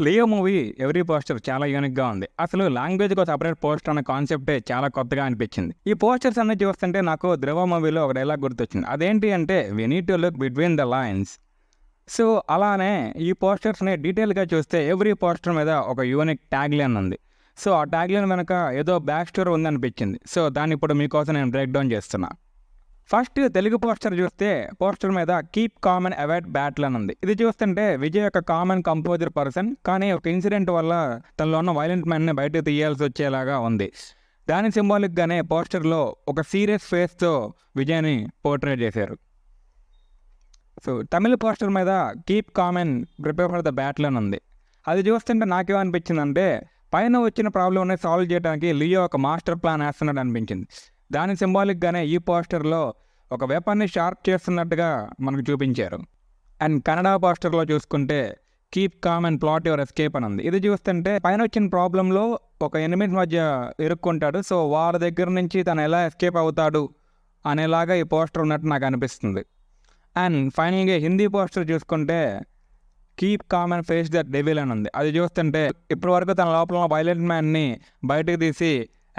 Leo movie every poster చాలా యూనిక్గా ఉంది. అసలు లాంగ్వేజ్కి ఒక సపరేట్ పోస్టర్ అనే కాన్సెప్టే చాలా కొత్తగా అనిపించింది. ఈ పోస్టర్స్ అన్ని చూస్తుంటే నాకు ధ్రువ మూవీలో ఒక డైలాగ్ గుర్తొచ్చింది. అదేంటి అంటే we need to look between the lines. So అలానే ఈ పోస్టర్స్ని డీటెయిల్గా చూస్తే ఎవ్రీ పోస్టర్ మీద ఒక యూనిక్ ట్యాగ్ లైన్ ఉంది. సో ఆ ట్యాగ్ లైన్ వెనక ఏదో బ్యాక్ స్టోరీ ఉందనిపించింది. సో దాన్ని ఇప్పుడు మీకోసం నేను బ్రేక్ డౌన్ చేస్తున్నా. ఫస్ట్ తెలుగు పోస్టర్ చూస్తే పోస్టర్ మీద కీప్ కామన్ అవాయిడ్ బ్యాటిల్ అని ఉంది. ఇది చూస్తుంటే విజయ్ యొక్క కామన్ కంపోజర్ పర్సన్, కానీ ఒక ఇన్సిడెంట్ వల్ల తనలో ఉన్న వైలెంట్ మ్యాన్ని బయటకు తీయాల్సి వచ్చేలాగా ఉంది. దాని సింబాలిక్గానే పోస్టర్లో ఒక సీరియస్ ఫేస్తో విజయ్ని పోర్ట్రేట్ చేశారు. సో తమిళ పోస్టర్ మీద keep common prepare for the battle అని ఉంది. అది చూస్తుంటే నాకేమనిపించిందంటే పైన వచ్చిన ప్రాబ్లమ్ని సాల్వ్ చేయడానికి లియో ఒక మాస్టర్ ప్లాన్ వేస్తున్నట్టు అనిపించింది. దాని సింబాలిక్గానే ఈ పోస్టర్లో ఒక వెపన్ని షార్ప్ చేస్తున్నట్టుగా మనకు చూపించారు. అండ్ కన్నడ పోస్టర్లో చూసుకుంటే keep com and plot your escape అని ఉంది. ఇది చూస్తుంటే పైన వచ్చిన ప్రాబ్లంలో ఒక ఎనిమిది మధ్య ఇరుక్కుంటాడు. సో వారి దగ్గర నుంచి తను ఎలా ఎస్కేప్ అవుతాడు అనేలాగా ఈ పోస్టర్ ఉన్నట్టు నాకు అనిపిస్తుంది. అండ్ ఫైనల్గా హిందీ పోస్టర్ చూసుకుంటే keep com and face the devil అని ఉంది. అది చూస్తుంటే ఇప్పటివరకు తన లోపల వైలెంట్ మ్యాన్ని బయటకు తీసి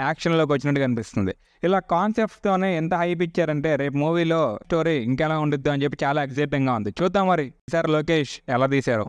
యాక్షన్లోకి వచ్చినట్టు కనిపిస్తుంది. ఇలా కాన్సెప్ట్స్తోనే ఎంత హైప్ ఇచ్చారంటే రేపు మూవీలో స్టోరీ ఇంకెలా ఉండిద్దో అని చెప్పి చాలా ఎక్సైటింగ్గా ఉంది. చూద్దాం మరి ఈసారి లోకేష్ ఎలా తీశారో.